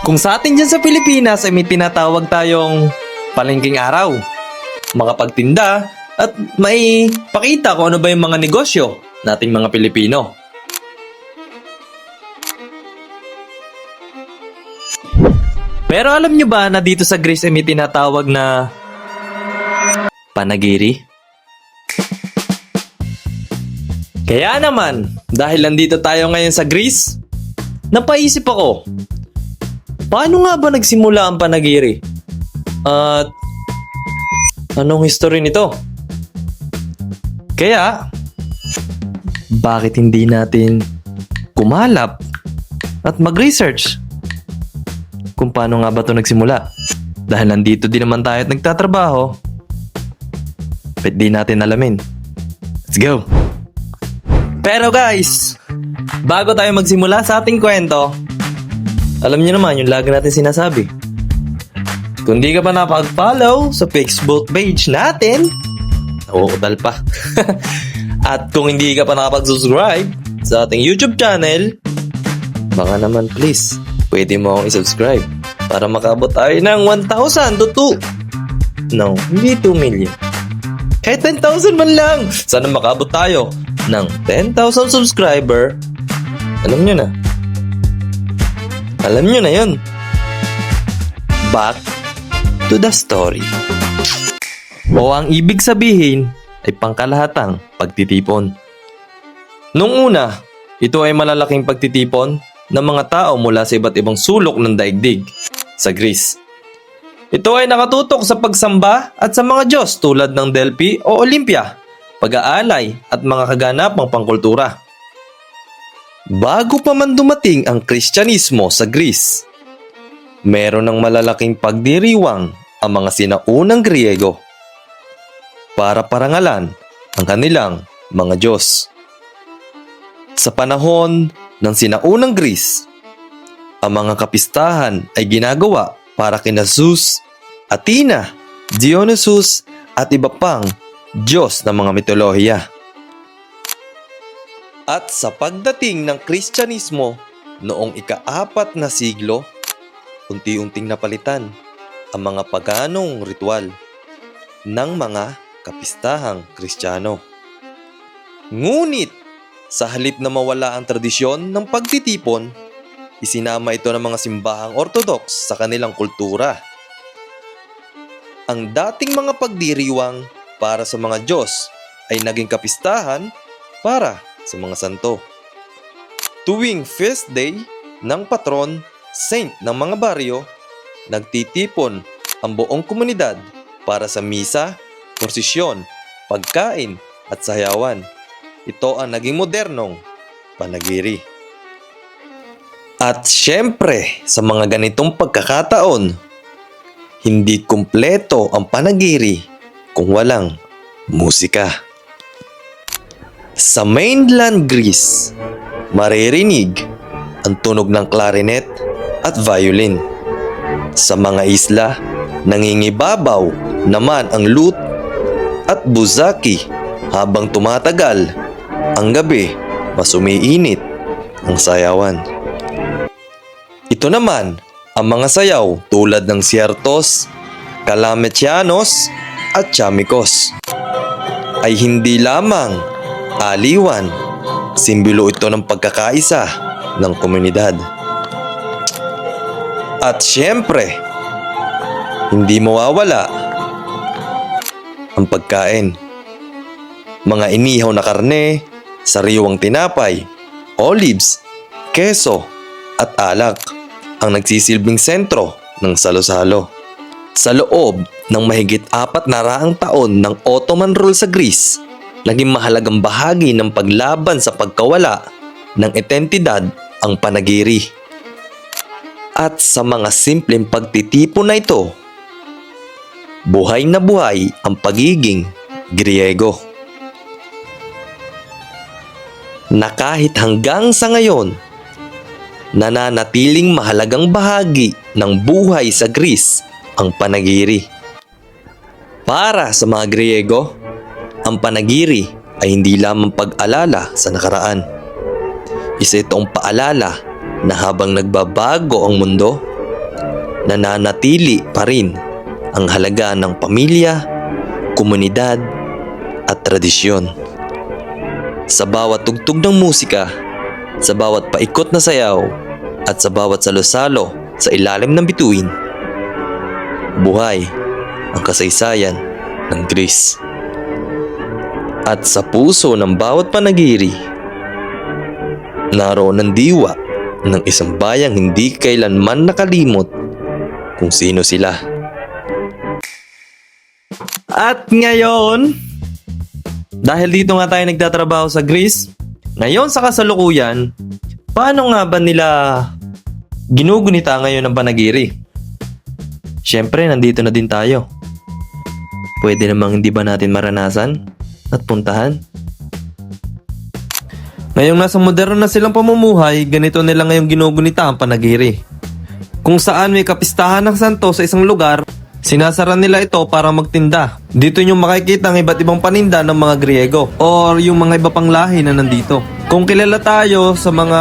Kung sa atin dyan sa Pilipinas ay may tinatawag tayong palengking araw, makapagtinda at may pakita kung ano ba yung mga negosyo nating mga Pilipino. Pero alam nyo ba na dito sa Greece ay may tinatawag na panagiri? Kaya naman, dahil nandito tayo ngayon sa Greece, napaisip ako, paano nga ba nagsimula ang panagiri? At anong history nito? Kaya, bakit hindi natin kumalap at mag-research kung paano nga ba ito nagsimula? Dahil nandito din naman tayo at nagtatrabaho, ba't di natin alamin? Let's go! Pero guys, bago tayo magsimula sa ating kwento, alam niyo naman yung lagi natin sinasabi. Kung di ka pa napag-follow sa Facebook page natin, nauukudal pa. At kung hindi ka pa nakapag-subscribe sa ating YouTube channel, baka naman please, pwede mo akong i-subscribe para makaabot tayo ng 1,000 to 2. No, hindi 2 million. Kahit 10,000 man lang. Sana makaabot tayo ng 10,000 subscriber. Alam nyo na. Alam nyo na yun. Back to the story. O ang ibig sabihin ay pangkalahatang pagtitipon. Nung una, ito ay malalaking pagtitipon ng mga tao mula sa iba't ibang sulok ng daigdig sa Greece. Ito ay nakatutok sa pagsamba at sa mga Diyos tulad ng Delphi o Olympia, pag-aalay at mga kaganapang pangkultura. Bago pa man dumating ang Kristyanismo sa Greece, meron ng malalaking pagdiriwang ang mga sinaunang Griego para parangalan ang kanilang mga Diyos. Sa panahon ng sinaunang Greece, ang mga kapistahan ay ginagawa para kina Zeus, Athena, Dionysus at iba pang Diyos ng mga mitolohiya. At sa pagdating ng Kristyanismo noong ika-4 na siglo, unti-unting napalitan ang mga paganong ritual ng mga kapistahang Kristiyano. Ngunit sa halip na mawala ang tradisyon ng pagtitipon, isinama ito ng mga simbahang Orthodox sa kanilang kultura. Ang dating mga pagdiriwang para sa mga Diyos ay naging kapistahan para sa mga santo. Tuwing feast day ng patron, saint ng mga baryo, nagtitipon ang buong komunidad para sa misa, prosesyon, pagkain at sayawan. Ito ang naging modernong panagiri. At syempre, sa mga ganitong pagkakataon, hindi kumpleto ang panagiri kung walang musika. Sa mainland Greece, maririnig ang tunog ng clarinet at violin. Sa mga isla, nangingibabaw naman ang lute at buzaki habang tumatagal ang gabi, mas umiinit ang sayawan. Ito naman ang mga sayaw tulad ng siertos, kalametianos at chamikos ay hindi lamang aliwan, simbolo ito ng pagkakaisa ng komunidad. At syempre, hindi mawawala ang pagkain. Mga inihaw na karne, sariwang tinapay, olives, keso at alak ang nagsisilbing sentro ng salo-salo. Sa loob ng mahigit 400 taon ng Ottoman rule sa Greece, naging mahalagang bahagi ng paglaban sa pagkawala ng identidad ang panagiri. At sa mga simpleng pagtitipon na ito, buhay na buhay ang pagiging Griego. Na kahit hanggang sa ngayon, nananatiling mahalagang bahagi ng buhay sa Greece ang panagiri. Para sa mga Griego, ang panagiri ay hindi lamang pag-alala sa nakaraan. Isa itong paalala na habang nagbabago ang mundo, nananatili pa rin ang halaga ng pamilya, komunidad at tradisyon. Sa bawat tugtog ng musika, sa bawat paikot na sayaw at sa bawat salo-salo sa ilalim ng bituin, buhay ang kasaysayan ng Greece. At sa puso ng bawat panagiri, naroon ang diwa ng isang bayang hindi kailanman nakalimot kung sino sila. At ngayon, dahil dito nga tayo nagtatrabaho sa Greece, ngayon sa kasalukuyan, paano nga ba nila ginugunita ngayon ang panagiri? Siyempre, nandito na din tayo. Pwede namang hindi ba natin maranasan at puntahan? Ngayong nasa moderno na silang pamumuhay, ganito nila ngayong ginugunita ang panagiri. Kung saan may kapistahan ng santo sa isang lugar, sinasara nila ito para magtinda. Dito nyo makikita ang iba't ibang paninda ng mga Griego or yung mga iba pang lahi na nandito. Kung kilala tayo sa mga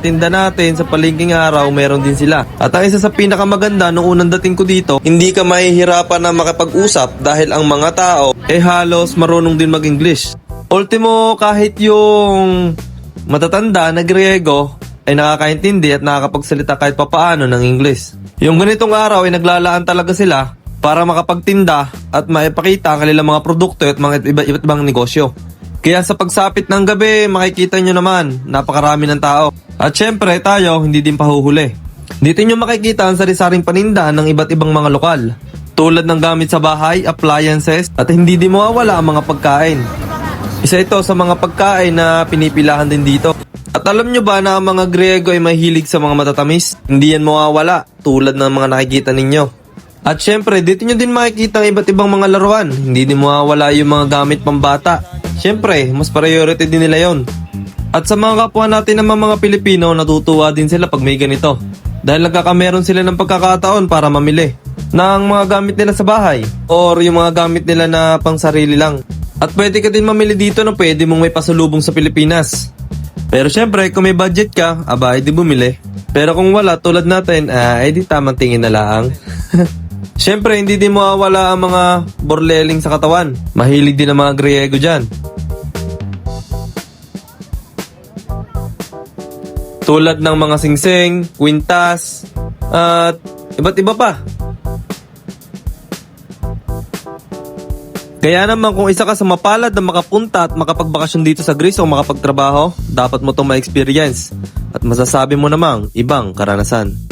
tinda natin sa palengking araw, meron din sila. At ang isa sa pinakamaganda nung unang dating ko dito, hindi ka mahihirapan na makipag-usap dahil ang mga tao halos marunong din mag-English. Ultimo, kahit yung matatanda na Griego ay nakakaintindi at nakakapagsalita kahit papaano ng English. Yung ganitong araw ay naglalaan talaga sila para makapagtinda at maipakita ang kanilang mga produkto at mga iba't ibang negosyo. Kaya sa pagsapit ng gabi, makikita nyo naman, napakarami ng tao. At syempre tayo, hindi din pahuhuli. Dito nyo makikita ang sari-saring paninda ng iba't ibang mga lokal. Tulad ng gamit sa bahay, appliances, at hindi din mawawala ang mga pagkain. Isa ito sa mga pagkain na pinipilahan din dito. At alam nyo ba na ang mga Griego ay mahilig sa mga matatamis? Hindi yan mawawala, tulad ng mga nakikita ninyo. At syempre, dito nyo din makikita ang iba't ibang mga laruan. Hindi din mawawala yung mga gamit pambata. Syempre, mas priority din nila yon. At sa mga kapwa natin naman mga Pilipino, natutuwa din sila pag may ganito. Dahil nagkakameron sila ng pagkakataon para mamili ng mga gamit nila sa bahay or yung mga gamit nila na pang sarili lang. At pwede ka din mamili dito na pwede mong may pasalubong sa Pilipinas. Pero syempre, kung may budget ka, aba, di bumili. Pero kung wala, tulad natin, di tamang tingin na lang. Syempre, hindi din mawawala ang mga borleling sa katawan. Mahilig din ang mga Griego dyan. Tulad ng mga singsing, kwintas, at iba't iba pa. Kaya naman kung isa ka sa mapalad na makapunta at makapagbakasyon dito sa Greece o makapagtrabaho, dapat mo itong ma-experience at masasabi mo namang ibang karanasan.